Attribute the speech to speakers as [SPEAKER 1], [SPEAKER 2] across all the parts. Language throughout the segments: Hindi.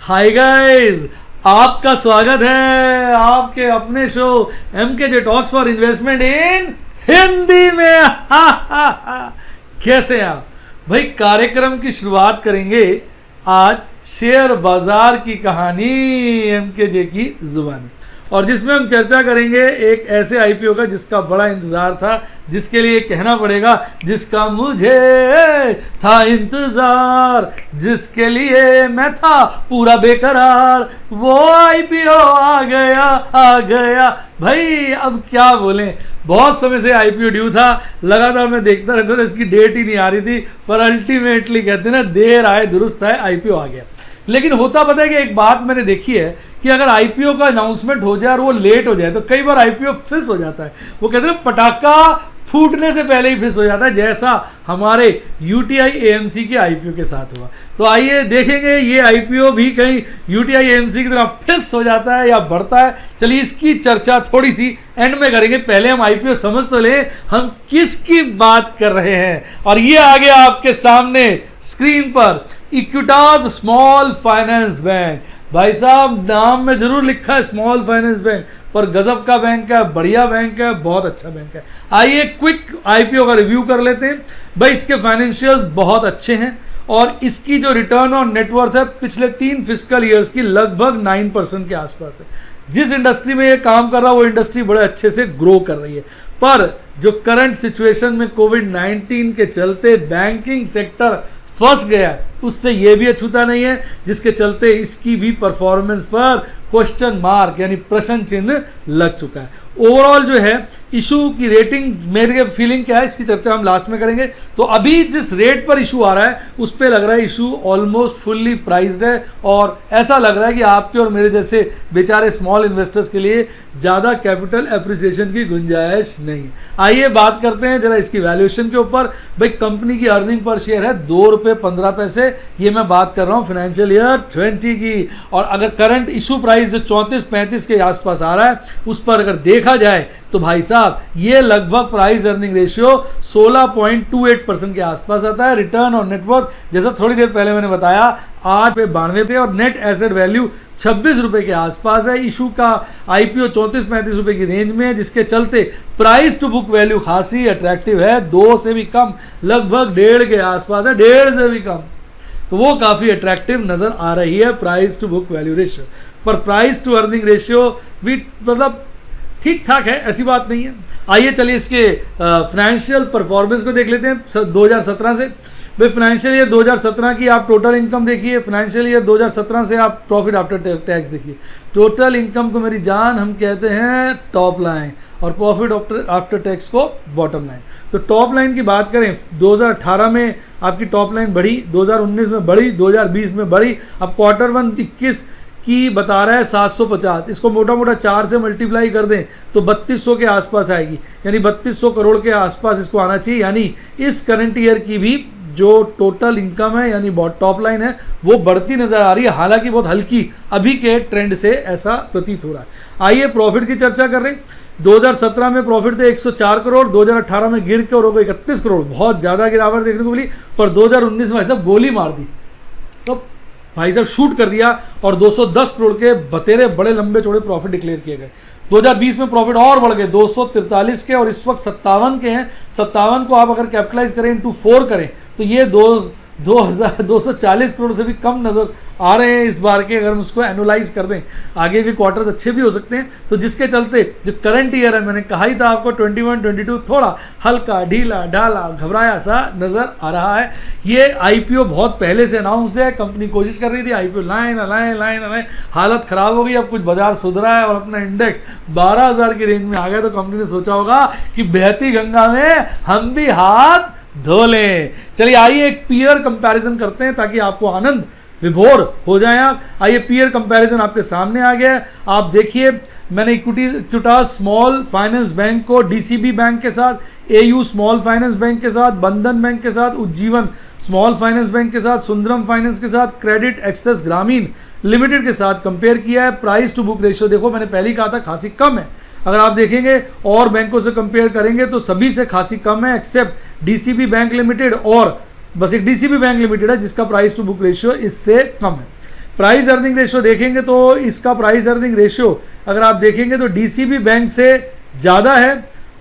[SPEAKER 1] हाय गाइस, आपका स्वागत है आपके अपने show MKJ talks for investment इन हिंदी में। कैसे हैं आप भाई? कार्यक्रम की शुरुआत करेंगे आज शेयर बाजार की कहानी MKJ की जुबानी, और जिसमें हम चर्चा करेंगे एक ऐसे आईपीओ का जिसका बड़ा इंतजार था, जिसके लिए कहना पड़ेगा जिसका मुझे था इंतजार, जिसके लिए मैं था पूरा बेकरार, वो आईपीओ आ गया भाई। अब क्या बोलें, बहुत समय से आईपीओ ड्यू था, लगातार मैं देखता रहता था, इसकी डेट ही नहीं आ रही थी, पर अल्टीमेटली कहते हैं ना, देर आए दुरुस्त आए, आईपीओ आ गया। लेकिन होता पता है कि एक बात मैंने देखी है कि अगर आईपीओ का अनाउंसमेंट हो जाए और वो लेट हो जाए तो कई बार आईपीओ फिस हो जाता है। वो कहते हैं पटाखा फूटने से पहले ही फिस हो जाता है, जैसा हमारे यूटीआई एएमसी के आईपीओ के साथ हुआ। तो आइए देखेंगे ये आईपीओ भी कहीं यूटीआई एएमसी की तरह फिस हो जाता है या बढ़ता है। चलिए इसकी चर्चा थोड़ी सी एंड में करेंगे, पहले हम आईपीओ समझ तो लें हम किसकी बात कर रहे हैं। और ये आ गया आपके सामने स्क्रीन पर, इक्विटास स्मॉल फाइनेंस बैंक। भाई साहब, नाम में जरूर लिखा है स्मॉल फाइनेंस बैंक, पर गजब का बैंक है, बढ़िया बैंक है, बहुत अच्छा बैंक है। आइए क्विक आईपीओ का रिव्यू कर लेते हैं। भाई इसके फाइनेंशियल्स बहुत अच्छे हैं और इसकी जो रिटर्न ऑन नेटवर्थ है पिछले 3 फिस्कल ईयर्स की लगभग 9% के आसपास है। जिस इंडस्ट्री में ये काम कर रहा है वो इंडस्ट्री बड़े अच्छे से ग्रो कर रही है, पर जो करंट सिचुएशन में कोविड-19 के चलते बैंकिंग सेक्टर फंस गया है, उससे ये भी अछूता नहीं है, जिसके चलते इसकी भी परफॉर्मेंस पर क्वेश्चन मार्क यानी प्रश्न चिन्ह लग चुका है। ओवरऑल जो है इशू की रेटिंग, मेरे फीलिंग क्या है इसकी चर्चा हम लास्ट में करेंगे। तो अभी जिस रेट पर इशू आ रहा है उस पे लग रहा है इशू ऑलमोस्ट फुल्ली प्राइस्ड है, और ऐसा लग रहा है कि आपके और मेरे जैसे बेचारे स्मॉल इन्वेस्टर्स के लिए ज़्यादा कैपिटल एप्रिसिएशन की गुंजाइश नहीं है। आइए बात करते हैं जरा इसकी वैल्यूएशन के ऊपर। भाई कंपनी की अर्निंग पर शेयर है ₹2.15, ये मैं बात कर रहा हूँ फाइनेंशियल ईयर 20 की। और अगर करंट इशू प्राइस जो 34-35 के आसपास आ रहा है उस पर अगर देखा जाए तो भाई साहब ये लगभग प्राइस अर्निंग रेशियो 16.28% के आसपास आता है। रिटर्न ऑन नेटवर्थ जैसा थोड़ी देर पहले मैंने बताया 8.92 थे, और नेट एसेट वैल्यू 26 रुपए के आसपास है। इशू का आईपीओ 34-35 रुपए की रेंज में है, जिसके चलते प्राइस टू बुक वैल्यू खासी अट्रैक्टिव है, 2 से भी कम, लगभग 1.5 के आसपास है, 1.5 से भी कम, तो वो काफ़ी अट्रैक्टिव नज़र आ रही है price to book value ratio. पर प्राइस टू अर्निंग रेशियो भी मतलब ठीक ठाक है, ऐसी बात नहीं है। आइए चलिए इसके फाइनेंशियल परफॉर्मेंस को देख लेते हैं 2017 से। भाई फाइनेंशियल ईयर 2017 की आप टोटल इनकम देखिए, फाइनेंशियल ईयर 2017 से आप प्रॉफिट आफ्टर टैक्स देखिए। टोटल इनकम को मेरी जान हम कहते हैं टॉप लाइन, और प्रॉफिट आफ्टर टैक्स को बॉटम लाइन। तो टॉप लाइन की बात करें 2018 में आपकी टॉप लाइन बढ़ी, 2019 में बढ़ी, 2020 में बढ़ी। अब Q1 21 की बता रहा है 750, इसको मोटा मोटा 4 से मल्टीप्लाई कर दें तो 3200 के आसपास आएगी, यानी 3200 करोड़ के आसपास इसको आना चाहिए। यानी इस करंट ईयर की भी जो टोटल इनकम है यानी टॉप लाइन है वो बढ़ती नजर आ रही है, हालांकि बहुत हल्की अभी के ट्रेंड से ऐसा प्रतीत हो रहा है। आइए प्रॉफिट की चर्चा कर रहे हैं। 2017 में प्रॉफिट थे 104 करोड़, 2018 में गिर के और हो गए 31 करोड़, बहुत ज़्यादा गिरावट देखने को मिली। पर 2019 में सब गोली मार दी, तो भाई साहब शूट कर दिया और 210 करोड़ के बतेरे बड़े लंबे चौड़े प्रॉफिट डिक्लेयर किए गए। 2020 में प्रॉफिट और बढ़ गए 243 के, और इस वक्त 57 के हैं। 57 को आप अगर कैपिटलाइज करें इंटू 4 करें तो ये 240 करोड़ से भी कम नज़र आ रहे हैं इस बार के, अगर हम उसको एनुलाइज कर दें। आगे के क्वार्टर्स अच्छे भी हो सकते हैं, तो जिसके चलते जो करंट ईयर है, मैंने कहा ही था आपको 21-22 थोड़ा हल्का ढीला ढाला घबराया सा नज़र आ रहा है। ये आईपीओ बहुत पहले से अनाउंस है, कंपनी कोशिश कर रही थी आईपीओ लाएं, हालत ख़राब हो गई। अब कुछ बाजार सुधरा है और अपना इंडेक्स 12,000 की रेंज में आ गया, तो कंपनी ने सोचा होगा कि बहती गंगा में हम भी हाथ धो लें। चलिए आइए एक पीयर कंपैरिजन करते हैं ताकि आपको आनंद विभोर हो जाए आप। आइए पीयर कंपैरिजन आपके सामने आ गया है, आप देखिए। मैंने इक्विटास स्मॉल फाइनेंस बैंक को डीसीबी बैंक के साथ, एयू स्मॉल फाइनेंस बैंक के साथ, बंधन बैंक के साथ, उज्जीवन स्मॉल फाइनेंस बैंक के साथ, सुंदरम फाइनेंस के साथ, क्रेडिट एक्सेस ग्रामीण लिमिटेड के साथ कंपेयर किया है। प्राइस टू बुक रेशियो देखो, मैंने पहले ही कहा था खासी कम है। अगर आप देखेंगे और बैंकों से कंपेयर करेंगे तो सभी से खासी कम है, एक्सेप्ट डीसीबी बैंक लिमिटेड, और बस एक डीसीबी बैंक लिमिटेड है जिसका प्राइस टू बुक रेशियो इससे कम है। प्राइस अर्निंग रेशियो देखेंगे तो इसका प्राइस अर्निंग रेशियो अगर आप देखेंगे तो डीसीबी बैंक से ज़्यादा है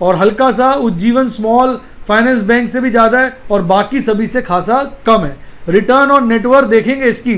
[SPEAKER 1] और हल्का सा उज्जीवन स्मॉल फाइनेंस बैंक से भी ज़्यादा है और बाकी सभी से खासा कम है। रिटर्न ऑन नेटवर्थ देखेंगे इसकी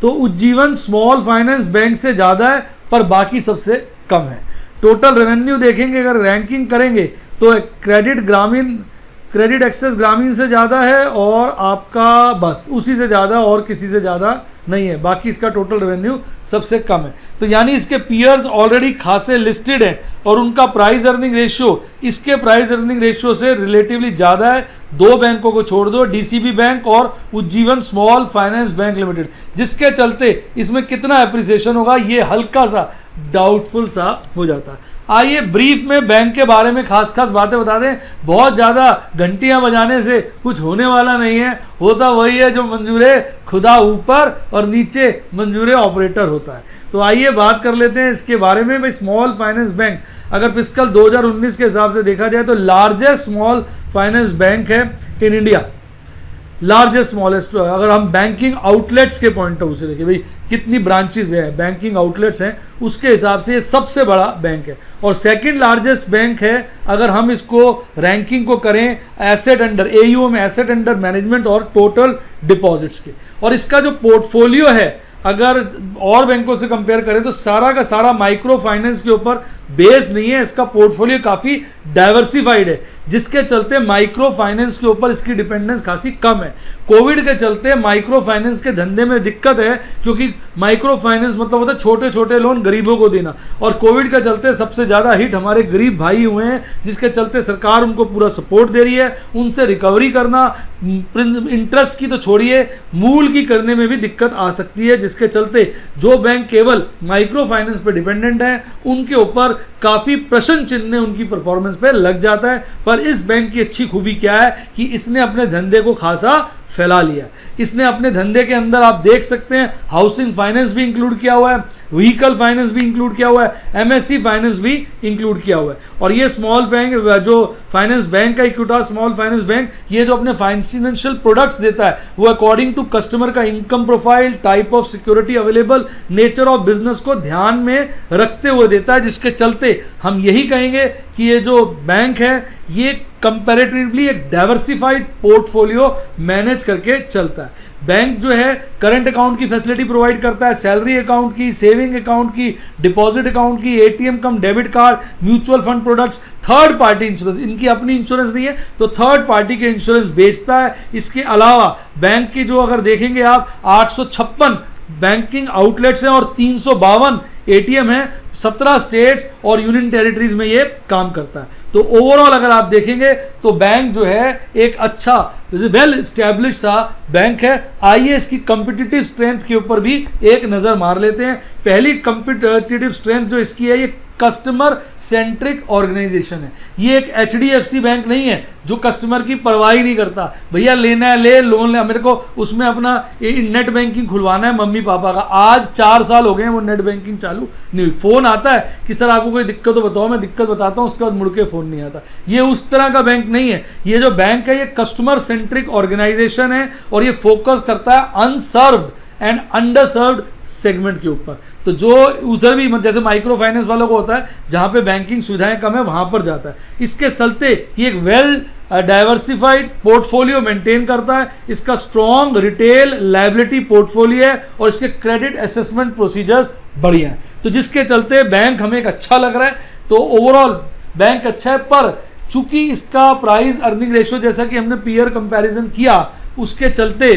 [SPEAKER 1] तो उज्जीवन स्मॉल फाइनेंस बैंक से ज़्यादा है पर बाकी सबसे कम है। टोटल रेवेन्यू देखेंगे अगर रैंकिंग करेंगे तो क्रेडिट एक्सेस ग्रामीण से ज़्यादा है और आपका बस उसी से ज़्यादा और किसी से ज़्यादा नहीं है, बाकी इसका टोटल रेवेन्यू सबसे कम है। तो यानी इसके पीयर्स ऑलरेडी खासे लिस्टेड हैं और उनका प्राइस अर्निंग रेशियो इसके प्राइस अर्निंग रेशियो से रिलेटिवली ज़्यादा है। दो बैंकों को छोड़ दो, डीसीबी बैंक और Ujjivan small finance bank limited, जिसके चलते इसमें कितना एप्रिसिएशन होगा ये हल्का सा डाउटफुल सा हो जाता है। आइए ब्रीफ में बैंक के बारे में खास बातें बता दें। बहुत ज़्यादा घंटियां बजाने से कुछ होने वाला नहीं है, होता वही है जो मंजूरे खुदा ऊपर और नीचे मंजूरे ऑपरेटर होता है। तो आइए बात कर लेते हैं इसके बारे में। भाई स्मॉल फाइनेंस बैंक अगर फिस्कल 2019 के हिसाब से देखा जाए तो लार्जेस्ट स्मॉल फाइनेंस बैंक है इन इंडिया। लार्जेस्ट स्मॉलेस्ट अगर हम बैंकिंग आउटलेट्स के पॉइंट ऑफ व्यू से देखिए, भाई कितनी ब्रांचेस है बैंकिंग आउटलेट्स हैं उसके हिसाब से ये सबसे बड़ा बैंक है। और सेकंड लार्जेस्ट बैंक है अगर हम इसको रैंकिंग को करें asset under AUM asset under management और टोटल डिपॉजिट्स के। और इसका जो पोर्टफोलियो है अगर और बैंकों से कंपेयर करें तो सारा का सारा माइक्रो फाइनेंस के ऊपर बेस्ड नहीं है, इसका पोर्टफोलियो काफ़ी डाइवर्सिफाइड है, जिसके चलते माइक्रो फाइनेंस के ऊपर इसकी डिपेंडेंस खासी कम है। कोविड के चलते माइक्रो फाइनेंस के धंधे में दिक्कत है क्योंकि माइक्रो फाइनेंस मतलब होता है छोटे छोटे लोन गरीबों को देना, और कोविड के चलते सबसे ज़्यादा हिट हमारे गरीब भाई हुए हैं, जिसके चलते सरकार उनको पूरा सपोर्ट दे रही है। उनसे रिकवरी करना, इंटरेस्ट की तो छोड़िए मूल की करने में भी दिक्कत आ सकती है, जिसके चलते जो बैंक केवल माइक्रो फाइनेंस पर डिपेंडेंट हैं उनके ऊपर काफ़ी प्रश्न चिन्ह उनकी परफॉर्मेंस पे लग जाता है। पर इस बैंक की अच्छी खूबी क्या है कि इसने अपने धंधे को खासा फैला लिया। इसने अपने धंधे के अंदर आप देख सकते हैं हाउसिंग फाइनेंस भी इंक्लूड किया हुआ है, व्हीकल फाइनेंस भी इंक्लूड किया हुआ है, MSE फाइनेंस भी इंक्लूड किया हुआ है। और ये स्मॉल बैंक जो फाइनेंस बैंक का इक्विटास स्मॉल फाइनेंस बैंक ये जो अपने फाइनेंशियल प्रोडक्ट्स देता है वो अकॉर्डिंग टू कस्टमर का income profile, type of security available, nature of business को ध्यान में रखते हुए देता है, जिसके चलते हम यही कहेंगे कि ये जो बैंक है ये कंपैरेटिवली एक डाइवर्सिफाइड पोर्टफोलियो मैनेज करके चलता है। बैंक जो है करंट अकाउंट की फैसिलिटी प्रोवाइड करता है, सैलरी अकाउंट की, सेविंग अकाउंट की, डिपॉजिट अकाउंट की, ATM cum debit card, mutual fund products, third party insurance, इनकी अपनी इंश्योरेंस नहीं है तो थर्ड पार्टी के इंश्योरेंस बेचता है। इसके अलावा बैंक की जो अगर देखेंगे आप 856 बैंकिंग आउटलेट्स हैं और 352 ATM हैं, 17 स्टेट्स और यूनियन टेरिटरीज में ये काम करता है। तो ओवरऑल अगर आप देखेंगे तो बैंक जो है एक अच्छा वेल स्टैब्लिश सा बैंक है। आइए इसकी कम्पिटिटिव स्ट्रेंथ के ऊपर भी एक नज़र मार लेते हैं। पहली कम्पिटिटिव स्ट्रेंथ जो इसकी है ये कस्टमर सेंट्रिक ऑर्गेनाइजेशन है। ये एक HDFC बैंक नहीं है जो कस्टमर की परवाह ही नहीं करता, भैया लेना है ले, लोन ले, मेरे को उसमें अपना नेट बैंकिंग खुलवाना है मम्मी पापा का। आज 4 साल हो गए हैं वो नेट बैंकिंग चालू नहीं हुई। फ़ोन आता है कि सर आपको कोई दिक्कत तो बताओ, मैं दिक्कत बताता हूँ, उसके बाद मुड़ के फ़ोन नहीं आता। ये उस तरह का बैंक नहीं है। ये जो बैंक है ये कस्टमर सेंट्रिक ऑर्गेनाइजेशन है और ये फोकस करता है अनसर्व्ड एंड अंडरसर्व्ड सेगमेंट के ऊपर। तो जो उधर भी जैसे माइक्रो फाइनेंस वालों को होता है जहाँ पे बैंकिंग सुविधाएं कम है वहाँ पर जाता है। इसके चलते ये एक वेल डाइवर्सिफाइड पोर्टफोलियो मेंटेन करता है। इसका स्ट्रॉन्ग रिटेल लायबिलिटी पोर्टफोलियो है और इसके क्रेडिट असेसमेंट प्रोसीजर्स बढ़िया हैं, तो जिसके चलते बैंक हमें एक अच्छा लग रहा है। तो ओवरऑल बैंक अच्छा है, पर चूंकि इसका प्राइस अर्निंग रेशियो जैसा कि हमने पीयर कंपैरिजन किया उसके चलते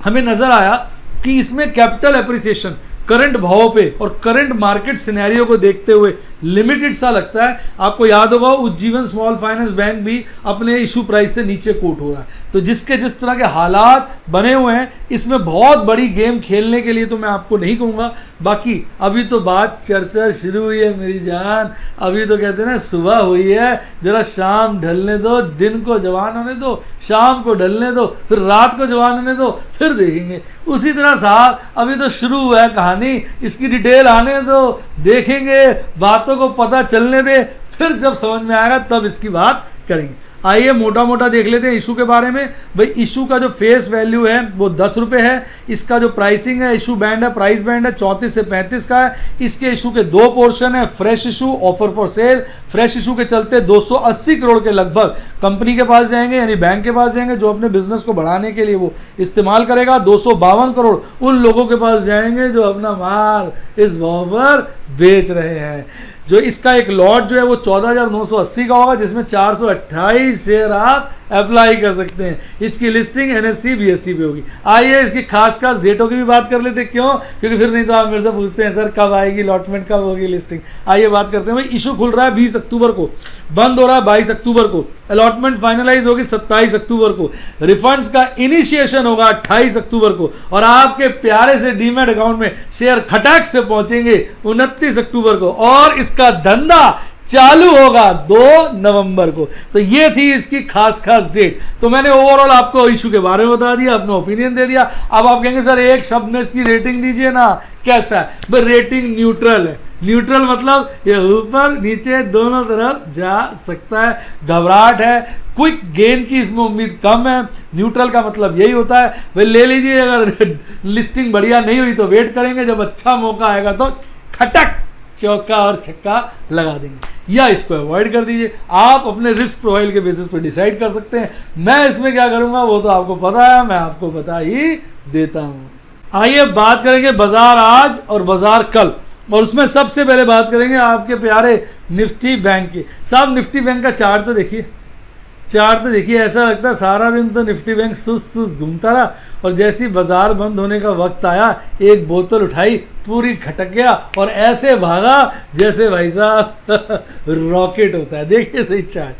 [SPEAKER 1] हमें नज़र आया कि इसमें कैपिटल एप्रिसिएशन करंट भाव पे और करंट मार्केट सिनेरियो को देखते हुए लिमिटेड सा लगता है। आपको याद होगा उज्जीवन स्मॉल फाइनेंस बैंक भी अपने इशू प्राइस से नीचे कोट हो रहा है। तो जिसके जिस तरह के हालात बने हुए हैं इसमें बहुत बड़ी गेम खेलने के लिए तो मैं आपको नहीं कहूँगा। बाकी अभी तो बात चर्चा शुरू हुई है मेरी जान, अभी तो कहते हैं ना सुबह हुई है, जरा शाम ढलने दो, दिन को जवान होने दो, शाम को ढलने दो, फिर रात को जवान होने दो, फिर देखेंगे। उसी तरह साहब अभी तो शुरू हुआ है कहानी, इसकी डिटेल आने दो, देखेंगे, बातों को पता चलने दे, फिर जब समझ में आएगा तब इसकी बात करेंगे। आइए मोटा मोटा देख लेते हैं इशू के बारे में। भाई इशू का जो फेस वैल्यू है वो 10 रुपये है। इसका जो प्राइसिंग है, इशू बैंड है, प्राइस बैंड है 34 से 35 का है। इसके इशू के 2 पोर्शन है, fresh issue, offer for sale. Fresh issue के चलते 280 करोड़ के लगभग कंपनी के पास जाएंगे, यानी बैंक के पास जाएंगे जो अपने बिजनेस को बढ़ाने के लिए वो इस्तेमाल करेगा। 252 करोड़ उन लोगों के पास जाएंगे जो अपना माल इस भाव पर बेच रहे हैं। जो इसका एक लॉट जो है वो 14,980 का होगा, जिसमें 428 शेयर आप अप्लाई कर सकते हैं। इसकी लिस्टिंग NSE BSE पे होगी। आइए इसकी खास डेटों की भी बात कर लेते हैं। क्यों? क्योंकि फिर नहीं तो आप मेरे से पूछते हैं सर कब आएगी अलॉटमेंट, कब होगी लिस्टिंग। आइए बात करते हैं। भाई इशू खुल रहा है 20 अक्टूबर को, बंद हो रहा है 22 अक्टूबर को, अलॉटमेंट फाइनलाइज होगी 27 अक्टूबर को, रिफंड्स का इनिशिएशन होगा 28 अक्टूबर को, और आपके प्यारे से डीमैट अकाउंट में शेयर खटाक से पहुंचेंगे 29 अक्टूबर को, और इसका धंधा चालू होगा 2 नवंबर को। तो ये थी इसकी खास डेट। तो मैंने ओवरऑल आपको इशू के बारे में बता दिया, अपना ओपिनियन दे दिया। अब आप कहेंगे सर एक शब्द में इसकी रेटिंग दीजिए ना, कैसा है? भाई रेटिंग न्यूट्रल है। न्यूट्रल मतलब ये ऊपर नीचे दोनों तरफ जा सकता है। घबराहट है, क्विक गेन की इसमें उम्मीद कम है। न्यूट्रल का मतलब यही होता है भाई ले लीजिए, अगर लिस्टिंग बढ़िया नहीं हुई तो वेट करेंगे, जब अच्छा मौका आएगा तो खटक चौका और छक्का लगा देंगे, या इसको अवॉइड कर दीजिए। आप अपने रिस्क प्रोफाइल के बेसिस पर डिसाइड कर सकते हैं। मैं इसमें क्या करूंगा वो तो आपको पता है, मैं आपको बता ही देता हूं। आइए बात करेंगे बाजार आज और बाजार कल, और उसमें सबसे पहले बात करेंगे आपके प्यारे निफ्टी बैंक की। साहब निफ्टी बैंक का चार्ट तो देखिए, चार्ट तो देखिए, ऐसा लगता है सारा दिन तो निफ्टी बैंक सुस्त घूमता रहा, और जैसी बाजार बंद होने का वक्त आया एक बोतल उठाई, पूरी खटक गया और ऐसे भागा जैसे भाई साहब रॉकेट होता है। देखिए सही चार्ट,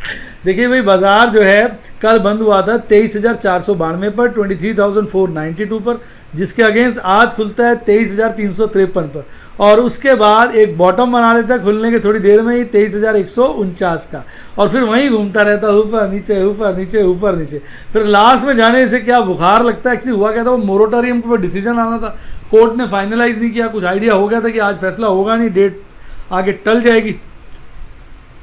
[SPEAKER 1] देखिए भाई बाजार जो है कल बंद हुआ था 23,492 पर, 23,492 पर, जिसके अगेंस्ट आज खुलता है 23,353 पर, और उसके बाद एक बॉटम बना लेता है खुलने के थोड़ी देर में ही 23,149 का, और फिर वहीं घूमता रहता ऊपर नीचे ऊपर नीचे ऊपर नीचे। फिर लास्ट में जाने से क्या बुखार लगता है, एक्चुअली हुआ क्या था, वो मोरेटोरियम के ऊपर डिसीजन आना था, कोर्ट ने फाइनलाइज नहीं किया। कुछ आइडिया हो गया था कि आज फैसला होगा नहीं, डेट आगे टल जाएगी,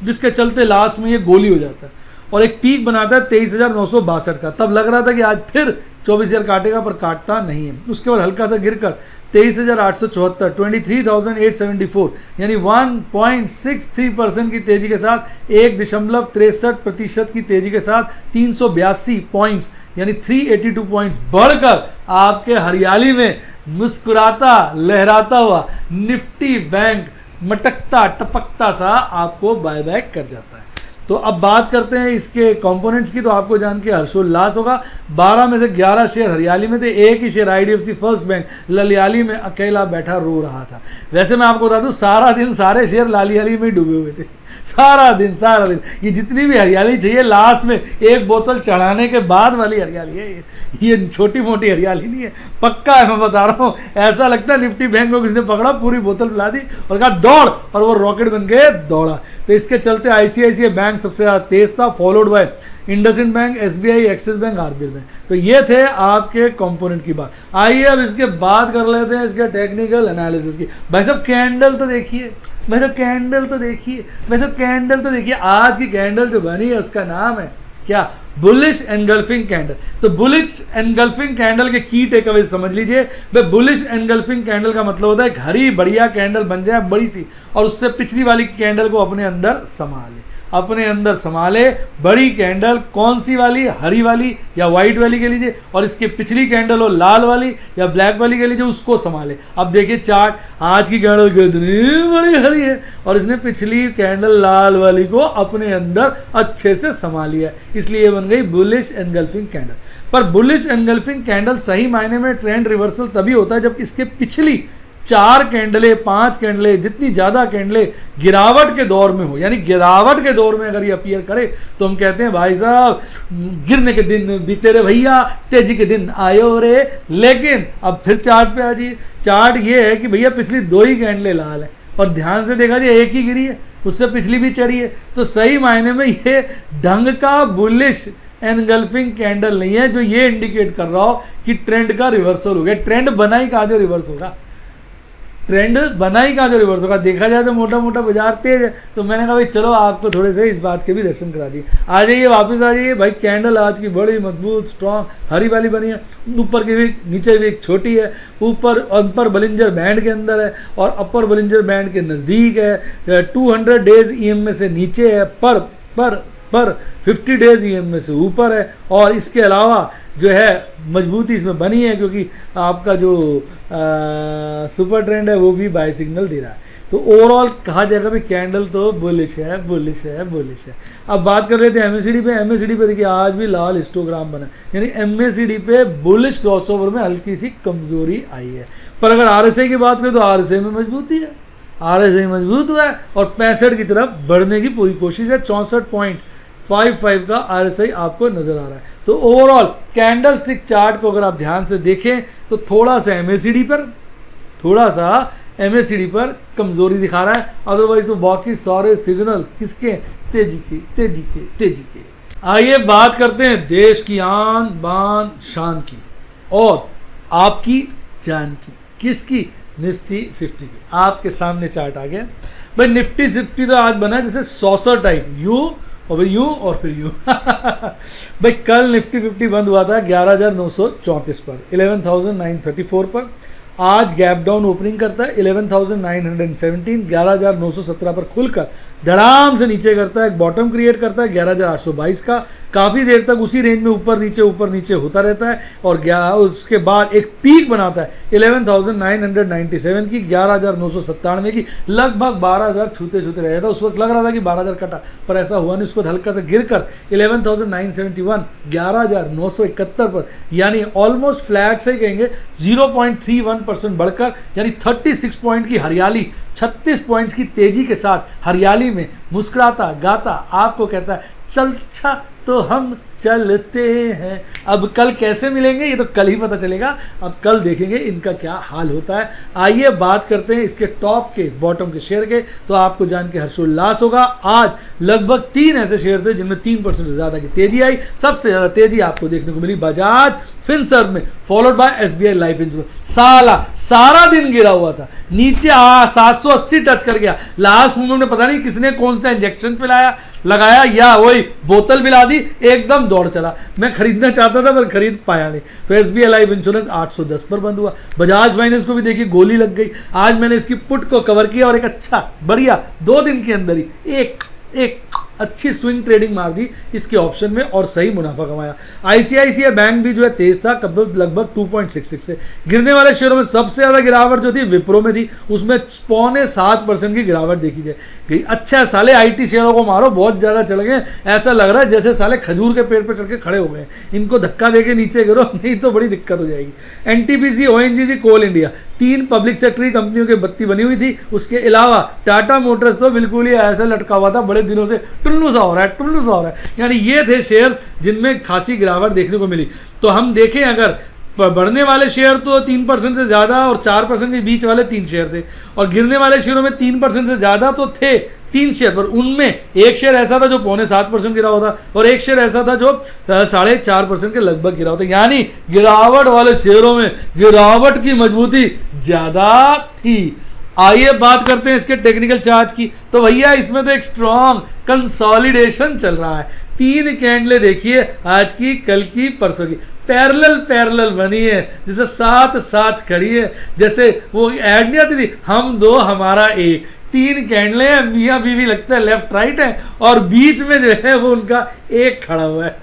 [SPEAKER 1] जिसके चलते लास्ट में ये गोली हो जाता है और एक पीक बनाता है 23,962 का। तब लग रहा था कि आज फिर 24,000 काटेगा, पर काटता नहीं है। उसके बाद हल्का सा गिरकर 23,874, 23,874, यानी 1.63% की तेजी के साथ, 1.63% की तेजी के साथ 382 पॉइंट्स यानी 382 पॉइंट्स बढ़कर आपके हरियाली में मुस्कुराता लहराता हुआ निफ्टी बैंक मटकता टपकता सा आपको बाय बैक कर जाता है। तो अब बात करते हैं इसके कंपोनेंट्स की, तो आपको जान के हर्षोल्लास होगा। 12 में से 11 शेयर हरियाली में थे, एक ही शेयर IDFC फर्स्ट बैंक ललियाली में अकेला बैठा रो रहा था। वैसे मैं आपको बता दूं सारा दिन सारे शेयर लालियाली में ही डूबे हुए थे, सारा दिन। ये जितनी भी हरियाली चाहिए लास्ट में एक बोतल चढ़ाने के बाद वाली हरियाली है, ये छोटी मोटी हरियाली नहीं है, पक्का है, मैं बता रहा हूँ। ऐसा लगता है निफ्टी बैंक को किसने पकड़ा, पूरी बोतल पिला दी और कहा दौड़, और वो रॉकेट बन के दौड़ा। तो इसके चलते ICICI बैंक सबसे ज़्यादा तेज था, followed by IndusInd bank, SBI, axis bank, RBL bank. तो ये थे आपके कंपोनेंट की बात। आइए अब इसके बात कर लेते हैं इसके टेक्निकल एनालिसिस की। भाई साहब कैंडल तो देखिए, कैंडल तो देखिए, आज की कैंडल जो बनी है उसका नाम है क्या, बुलिश एनगल्फिंग कैंडल। तो बुलिश एनगल्फिंग कैंडल के की टेकअवे समझ लीजिए। भाई बुलिश एनगल्फिंग कैंडल का मतलब होता है एक हरी बढ़िया कैंडल बन जाए बड़ी सी, और उससे पिछली वाली कैंडल को अपने अंदर संभाले। बड़ी कैंडल कौन सी वाली, हरी वाली या व्हाइट वाली के लीजिए, और इसके पिछली कैंडल हो लाल वाली या ब्लैक वाली के लीजिए, उसको संभाले। अब देखिए चार्ट, आज की कैंडल कितनी बड़ी हरी है और इसने पिछली कैंडल लाल वाली को अपने अंदर अच्छे से संभाली है, इसलिए बन गई बुलिश एनगल्फिंग कैंडल। पर बुलिश एनगल्फिंग कैंडल सही मायने में ट्रेंड रिवर्सल तभी होता है जब इसके पिछली 4 कैंडले 5 कैंडले जितनी ज़्यादा कैंडले गिरावट के दौर में हो, यानी गिरावट के दौर में अगर ये अपीयर करे तो हम कहते हैं भाई साहब गिरने के दिन बीते रे भैया, तेजी के दिन आयो रे। लेकिन अब फिर चार्ट पे आ जाइए, चार्ट ये है कि भैया पिछली 2 ही कैंडले लाल है और ध्यान से देखा जाए एक ही गिरी है, उससे पिछली भी चढ़ी है। तो सही मायने में ये ढंग का बुलिश एनगल्फिंग कैंडल नहीं है जो ये इंडिकेट कर रहा हो कि ट्रेंड का रिवर्सल हो गया। ट्रेंड बना ही कहाँ जो रिवर्स होगा, ट्रेंड बना ही कहाँ जो रिवर्स होगा। देखा जाए तो मोटा मोटा बाजार तेज है, तो मैंने कहा भाई चलो आपको थोड़े से इस बात के भी दर्शन करा दिए। आ जाइए वापस आ जाइए भाई। कैंडल आज की बड़ी मजबूत स्ट्रॉन्ग हरी वाली बनी है, ऊपर की भी नीचे भी एक छोटी है, ऊपर अपर बलिंजर बैंड के अंदर है और अपर बलिंजर बैंड के नज़दीक है, 200 डेज EMA से नीचे है, पर 50 डेज EMA से ऊपर है। और इसके अलावा जो है मजबूती इसमें बनी है क्योंकि आपका जो सुपर ट्रेंड है वो भी बाय सिग्नल दे रहा है। तो ओवरऑल कहा जाएगा भी कैंडल तो बुलिश है, बुलिश है, बुलिश है। अब बात कर रहे थे MACD पे। MACD पे देखिए आज भी लाल हिस्टोग्राम बना, यानी MACD पे बुलिश क्रॉसओवर में हल्की सी कमजोरी आई है। पर अगर RSI की बात करें तो RSI में मजबूती है, RSI मजबूत हुआ है और 65 की तरफ बढ़ने की पूरी कोशिश है। 64.55 का RSI आपको नजर आ रहा है। तो ओवरऑल कैंडल स्टिक चार्ट को अगर आप ध्यान से देखें तो थोड़ा सा MACD पर कमजोरी दिखा रहा है, अदरवाइज तो बाकी सारे सिग्नल किसके, तेजी के। आइए बात करते हैं देश की आन बान शान की और आपकी जान की। किसकी? निफ्टी 50 की। आपके सामने चार्ट आ गया भाई। निफ्टी 50 तो आज बना जैसे सॉसर टाइप, यूं और फिर यूं और फिर यूं भाई कल निफ्टी 50 बंद हुआ था 11,934 पर, 11,934 पर। आज गैप डाउन ओपनिंग करता है 11,917, 11,917 पर खुलकर धड़ाम से नीचे करता है, एक बॉटम क्रिएट करता है 11,822 का। काफ़ी देर तक उसी रेंज में ऊपर नीचे होता रहता है और उसके बाद एक पीक बनाता है 11,997 की, 11,997 की, लगभग 12,000 छूते रह था। उस वक्त लग रहा था कि 12,000 कटा, पर ऐसा हुआ नहीं। उसको हल्का सा गिरकर 11,971, 11,971 पर, यानी ऑलमोस्ट फ्लैट से ही कहेंगे 0.31% बढ़कर, यानी 36 पॉइंट की हरियाली, 36 पॉइंट्स की तेजी के साथ हरियाली में मुस्कुराता गाता आपको कहता है चल तो हम चलते हैं। अब कल कैसे मिलेंगे ये तो कल ही पता चलेगा। अब कल देखेंगे इनका क्या हाल होता है। आइए बात करते हैं इसके टॉप के बॉटम के शेयर के, तो आपको जान के हर्षोल्लास होगा। आज लगभग 3 ऐसे शेयर थे जिनमें 3% से ज़्यादा की तेजी आई। सबसे ज़्यादा तेजी आपको देखने को मिली बजाज फिनसर्व में, followed by SBI life insurance. सारा दिन गिरा हुआ था, नीचे 780 टच कर गया। लास्ट मोमेंट में पता नहीं किसने कौन सा इंजेक्शन लगाया या वही बोतल पिला दी, एकदम दौड़ चला। मैं खरीदना चाहता था पर खरीद पाया नहीं। तो SBI लाइफ इंश्योरेंस 810 पर बंद हुआ। बजाज फाइनेंस को भी देखिए गोली लग गई। आज मैंने इसकी पुट को कवर किया और एक अच्छा बढ़िया 2 दिन के अंदर ही एक अच्छी स्विंग ट्रेडिंग मार दी इसके ऑप्शन में और सही मुनाफा कमाया। ICICI बैंक भी जो है तेज था, लगभग 2.66 से। गिरने वाले शेयरों में सबसे ज्यादा गिरावट जो थी विप्रो में थी, उसमें 0.7% की गिरावट देखी गई। अच्छा साले IT शेयरों को मारो, बहुत ज्यादा चढ़ गए, ऐसा लग रहा है जैसे साले खजूर के पेड़ पर चढ़ के खड़े हो गए। इनको धक्का देके नीचे गिरो, नहीं तो बड़ी दिक्कत हो जाएगी। NTPC, ONGC, कोल इंडिया, 3 पब्लिक सेक्टर कंपनियों की बत्ती बनी हुई थी। उसके अलावा टाटा मोटर्स तो बिल्कुल ही ऐसा लटका हुआ था बड़े दिनों से, टुल्लू सा हो रहा है। यानी ये थे शेयर्स जिनमें खासी गिरावट देखने को मिली। तो हम देखें अगर बढ़ने वाले शेयर तो 3% से ज़्यादा और 4% के बीच वाले 3 शेयर थे, और गिरने वाले शेयरों में 3% से ज़्यादा तो थे 3 शेयर, पर उनमें एक शेयर ऐसा था जो 0.7% गिरा हुआ था और एक शेयर ऐसा था जो 4.5% के लगभग गिरा हुआ था। यानी गिरावट वाले शेयरों में गिरावट की मजबूती ज़्यादा थी। आइए बात करते हैं इसके टेक्निकल चार्ट की। तो भैया इसमें तो एक स्ट्रॉन्ग कंसोलिडेशन चल रहा है। 3 कैंडलें देखिए, आज की, कल की, परसों की, पैरेलल बनी है, जैसे साथ खड़ी है। जैसे वो ऐड नहीं आती थी, हम 2 हमारा 1। 3 कैंडलें हैं, मियाँ बीवी लगता है लेफ्ट राइट है, और बीच में जो है वो उनका 1 खड़ा हुआ है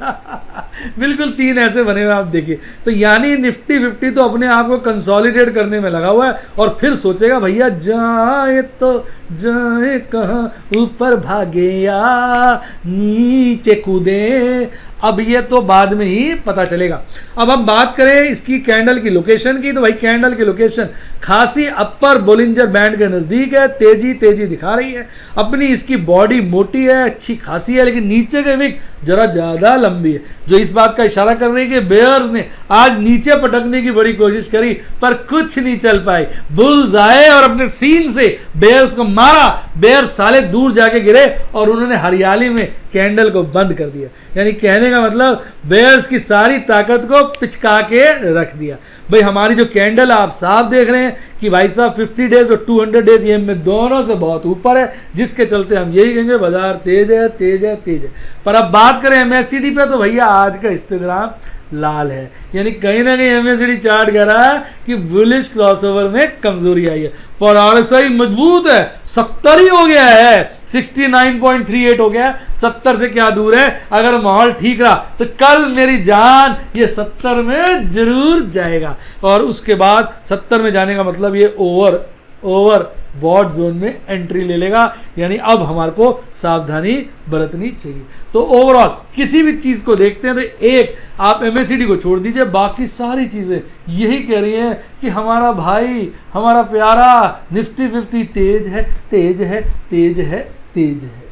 [SPEAKER 1] बिल्कुल 3 ऐसे बने हुए आप देखिए। तो यानी निफ्टी 50 तो अपने आप को कंसोलिडेट करने में लगा हुआ है और फिर सोचेगा भैया जाए तो जाए कहाँ, ऊपर भागे या नीचे कूदे। अब ये तो बाद में ही पता चलेगा। अब हम बात करें इसकी कैंडल की लोकेशन की, तो भाई कैंडल की लोकेशन खासी अपर बोलिंजर बैंड के नजदीक है, तेजी दिखा रही है। अपनी इसकी बॉडी मोटी है, अच्छी खासी है, लेकिन नीचे के विक जरा ज्यादा लंबी है, जो इस बात का इशारा कर रही है कि बेयर्स ने आज नीचे पटकने की बड़ी कोशिश करी पर कुछ नहीं चल पाई। बुल्स आए और अपने सीन से बेयर्स को मारा, बेयर्स साले दूर जाके गिरे और उन्होंने हरियाली में कैंडल को बंद कर दिया। यानी कहने का मतलब बेयर्स की सारी ताकत को पिचका के रख दिया। भाई हमारी जो कैंडल आप साफ देख रहे हैं कि भाई साहब 50 डेज और 200 डेज ये में दोनों से बहुत ऊपर है, जिसके चलते हम यही कहेंगे बाजार तेज है तेज है तेज है। पर अब बात करें एमएससीडी पे तो भैया आज का हिस्टोग्राम लाल है, यानी कहीं ना कहीं एमएससीडी चार्ट कह रहा है कि बुलिश क्रॉसओवर में कमजोरी आई है। पर आरएसआई मजबूत है, 70 ही हो गया है, 69.38 हो गया, 70 से क्या दूर है। अगर माहौल ठीक रहा तो कल मेरी जान ये 70 में जरूर जाएगा, और उसके बाद 70 में जाने का मतलब ये ओवर बॉट जोन में एंट्री ले लेगा। यानी अब हमारे को सावधानी बरतनी चाहिए। तो ओवरऑल किसी भी चीज को देखते हैं तो एक आप एमएससीडी को छोड़ दीजिए, बाकी सारी चीजें यही कह रही हैं कि हमारा भाई हमारा प्यारा निफ्टी 50 तेज है तेज है तेज है तेज है।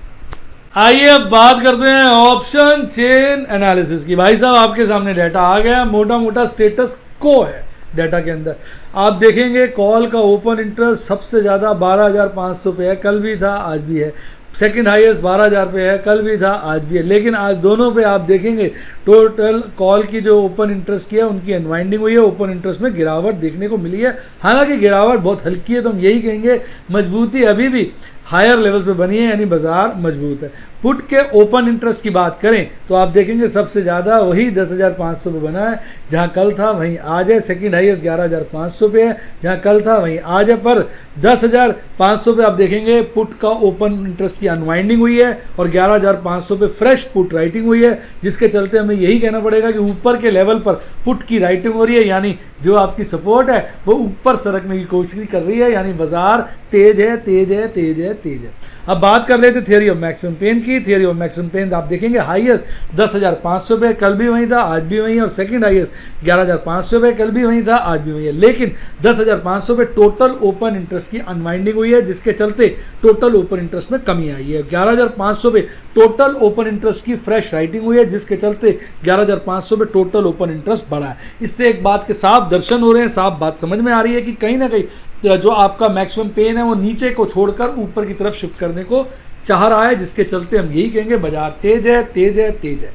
[SPEAKER 1] आइए अब बात करते हैं ऑप्शन चेन एनालिसिस की। भाई साहब आपके सामने डाटा आ गया, मोटा मोटा स्टेटस को है डाटा के अंदर। आप देखेंगे कॉल का ओपन इंटरेस्ट सबसे ज़्यादा 12,500 पे है, कल भी था आज भी है। सेकंड हाईएस्ट 12,000 पे है, कल भी था आज भी है। लेकिन आज दोनों पे आप देखेंगे टोटल कॉल की जो ओपन इंटरेस्ट की है उनकी अनवाइंडिंग हुई है, ओपन इंटरेस्ट में गिरावट देखने को मिली है। हालांकि गिरावट बहुत हल्की है, तो हम यही कहेंगे मजबूती अभी भी हायर लेवल्स पे बनी है, यानी बाजार मजबूत है। पुट के ओपन इंटरेस्ट की बात करें तो आप देखेंगे सबसे ज़्यादा वही 10,500 पे बना है, जहां कल था वहीं आज है। सेकंड हाईएस्ट 11,500 पे है, जहां कल था वहीं आज है। पर 10,500 पे आप देखेंगे पुट का ओपन इंटरेस्ट की अनवाइंडिंग हुई है और 11,500 पे फ्रेश पुट राइटिंग हुई है, जिसके चलते हमें यही कहना पड़ेगा कि ऊपर के लेवल पर पुट की राइटिंग हो रही है, यानी जो आपकी सपोर्ट है वो ऊपर सरकने की कोशिश कर रही है, यानी बाजार तेज है तेज है तेज है तेज है। अब बात कर लेते थियरी ऑफ मैक्सिमम पेन की। थियरी ऑफ मैक्सिमम पेन आप देखेंगे हाईएस्ट 10,500 पे, कल भी वहीं था आज भी वहीं है, और सेकंड हाईएस्ट 11,500 पे, कल भी वहीं था आज भी वहीं है। लेकिन 10,500 पे टोटल ओपन इंटरेस्ट की अनवाइंडिंग हुई है, जिसके चलते टोटल ओपन इंटरेस्ट में कमी आई है। 11,500 पे टोटल ओपन इंटरेस्ट की फ्रेश राइटिंग हुई है, जिसके चलते 11,500 पे टोटल ओपन इंटरेस्ट बढ़ा है। इससे एक बात के साफ दर्शन हो रहे हैं, साफ बात समझ में आ रही है कि कहीं ना कहीं जो आपका मैक्सिमम पेन है वो नीचे को छोड़कर ऊपर की तरफ शिफ्ट करने को चाह रहा है, जिसके चलते हम यही कहेंगे बाजार तेज है तेज है तेज है।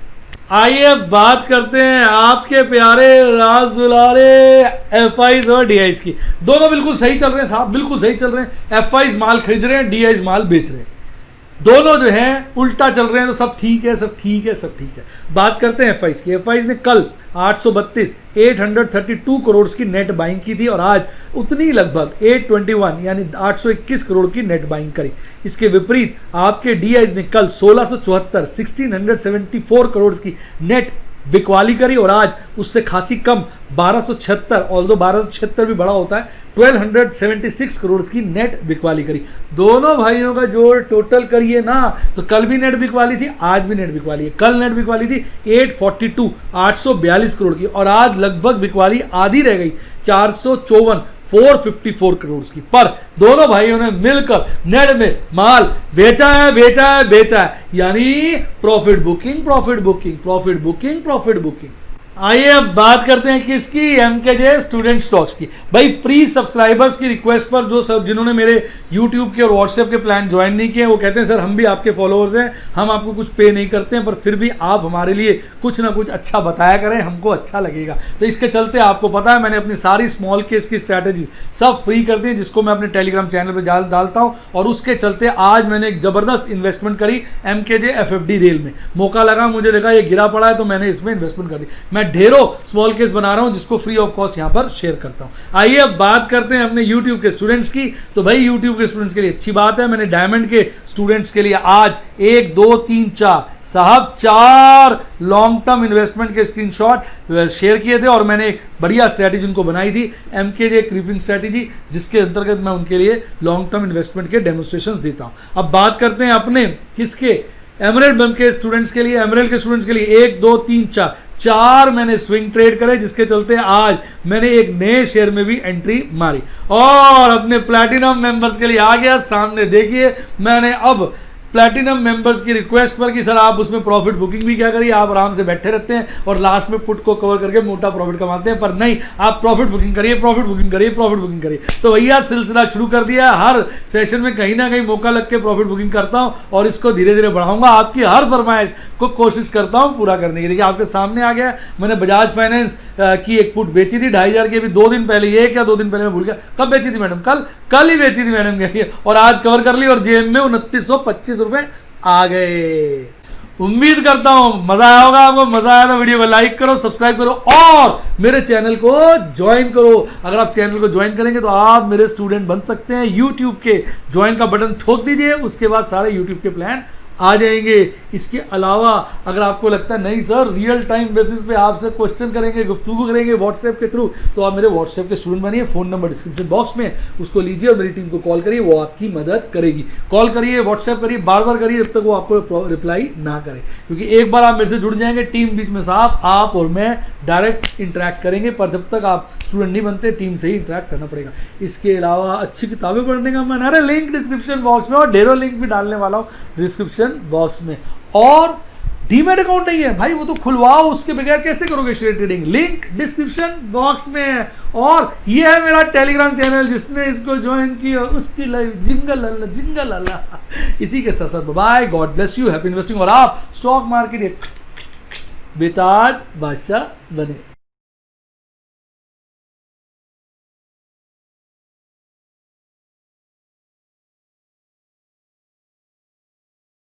[SPEAKER 1] आइए बात करते हैं आपके प्यारे राज दुलारे एफआईज और डीआईज की। दोनों बिल्कुल सही चल रहे हैं साहब, बिल्कुल सही चल रहे हैं। एफआईज माल खरीद रहे हैं, डीआईज माल बेच रहे हैं, दोनों जो हैं उल्टा चल रहे हैं, तो सब ठीक है सब ठीक है सब ठीक है। बात करते हैं एफआईज की। एफआईज ने कल 832 करोड़ की नेट बाइंग की थी और आज उतनी लगभग 821 यानी 821 करोड़ की नेट बाइंग करी। इसके विपरीत आपके डीआईज ने कल 1674 करोड़ की नेट बिकवाली करी और आज उससे खासी कम 1276, ऑल्दो 1276 भी बड़ा होता है, 1276 करोड़ की नेट बिकवाली करी। दोनों भाइयों का जोड़ टोटल करिए ना तो कल भी नेट बिकवाली थी, आज भी नेट बिकवाली है। कल नेट बिकवाली थी 842 करोड़ की और आज लगभग बिकवाली आधी रह गई 454 करोड़ की। पर दोनों भाइयों ने मिलकर नेट में माल बेचा है बेचा है बेचा है, यानी profit booking profit booking profit booking profit booking. आइए अब बात करते हैं किसकी, एमकेजे स्टूडेंट स्टॉक्स की। भाई फ्री सब्सक्राइबर्स की रिक्वेस्ट पर जो सब जिन्होंने मेरे यूट्यूब के और व्हाट्सएप के प्लान ज्वाइन नहीं किए वो कहते हैं सर हम भी आपके फॉलोअर्स हैं, हम आपको कुछ पे नहीं करते हैं, पर फिर भी आप हमारे लिए कुछ ना कुछ अच्छा बताया करें, हमको अच्छा लगेगा। तो इसके चलते आपको पता है मैंने अपनी सारी स्मॉल केस की स्ट्रैटेजी सब फ्री कर दी, जिसको मैं अपने टेलीग्राम चैनल पर डालता हूँ। और उसके चलते आज मैंने एक ज़बरदस्त इन्वेस्टमेंट करी एमकेजे एफएफडी रेल में। मौका लगा, मुझे देखा ये गिरा पड़ा है तो मैंने इसमें इन्वेस्टमेंट कर दी। मैं ढेरों स्मॉल केस बना रहा हूं जिसको फ्री ऑफ कॉस्ट यहां पर शेयर करता हूं। आइए अब बात करते हैं अपने YouTube के स्टूडेंट्स की। तो भाई YouTube के स्टूडेंट्स के लिए अच्छी बात है, मैंने डायमंड के स्टूडेंट्स के लिए आज 1 2 3 4 साहब 4 लॉन्ग टर्म इन्वेस्टमेंट के स्क्रीनशॉट शेयर किए थे और मैंने एक बढ़िया स्ट्रैटेजी उनको बनाई थी, एमकेजे क्रीपिंग स्ट्रैटेजी, जिसके अंतर्गत मैं उनके लिए लॉन्ग टर्म इन्वेस्टमेंट के डेमोस्ट्रेशंस देता हूं। अब बात करते हैं अपने किसके, एमरेल्ड बम के स्टूडेंट्स के लिए। एमरेल्ड के स्टूडेंट्स के लिए 1 2 3 4 मैंने स्विंग ट्रेड करे, जिसके चलते आज मैंने एक नए शेयर में भी एंट्री मारी। और अपने प्लैटिनम मेंबर्स के लिए आ गया सामने, देखिए मैंने अब प्लैटिनम मेंबर्स की रिक्वेस्ट पर कि सर आप उसमें प्रॉफिट बुकिंग भी क्या करिए, आप आराम से बैठे रहते हैं और लास्ट में पुट को कवर करके मोटा प्रॉफिट कमाते हैं, पर नहीं, आप प्रॉफिट बुकिंग करिए, प्रॉफिट बुकिंग करिए, प्रॉफिट बुकिंग करिए। तो भैया सिलसिला शुरू कर दिया, हर सेशन में कहीं ना कहीं मौका लग के प्रॉफिट बुकिंग करता हूं और इसको धीरे धीरे बढ़ाऊंगा, आपकी हर फरमाइश को कोशिश करता हूं पूरा करने की। देखिए आपके सामने आ गया, मैंने बजाज फाइनेंस की एक पुट बेची थी 2,500 की, अभी 2 दिन पहले, ये क्या 2 दिन पहले मैं भूल गया, कब बेची थी मैडम, कल ही बेची थी मैडम कह रही है, और आज कवर कर ली और जेब में 2925 रुपए आ गए। उम्मीद करता हूं मजा आया होगा आपको। मजा आया तो वीडियो को लाइक करो, सब्सक्राइब करो और मेरे चैनल को ज्वाइन करो। अगर आप चैनल को ज्वाइन करेंगे तो आप मेरे स्टूडेंट बन सकते हैं। यूट्यूब के ज्वाइन का बटन ठोक दीजिए, उसके बाद सारे यूट्यूब के प्लान आ जाएंगे। इसके अलावा अगर आपको लगता है नहीं सर रियल टाइम बेसिस पे आपसे क्वेश्चन करेंगे, गुफ्तगू करेंगे व्हाट्सएप के थ्रू, तो आप मेरे व्हाट्सएप के स्टूडेंट बनिए। फ़ोन नंबर डिस्क्रिप्शन बॉक्स में, उसको लीजिए और मेरी टीम को कॉल करिए, वो आपकी मदद करेगी। कॉल करिए, व्हाट्सएप करिए, बार बार करिए जब तक वो आपको रिप्लाई ना करे, क्योंकि एक बार आप मेरे से जुड़ जाएंगे, टीम बीच में साफ, आप और मैं डायरेक्ट इंटरेक्ट करेंगे, पर जब तक आप स्टूडेंट नहीं बनते टीम से ही इंटरेक्ट करना पड़ेगा। इसके अलावा अच्छी किताबें पढ़ने का मन, अरे लिंक डिस्क्रिप्शन बॉक्स में, और ढेरों लिंक भी डालने वाला हूँ डिस्क्रिप्शन बॉक्स में। और डीमैट अकाउंट नहीं है भाई, वो तो खुलवाओ, उसके बगैर कैसे करोगे share trading, link description box में है। और ये है मेरा टेलीग्राम चैनल, जिसने इसको ज्वाइन किया उसकी लाइफ जिंगल अल्लाह जिंगल अल्लाह। इसी के साथ साथ bye, God bless you, happy investing, और आप स्टॉक मार्केट बेताज बादशाह बने।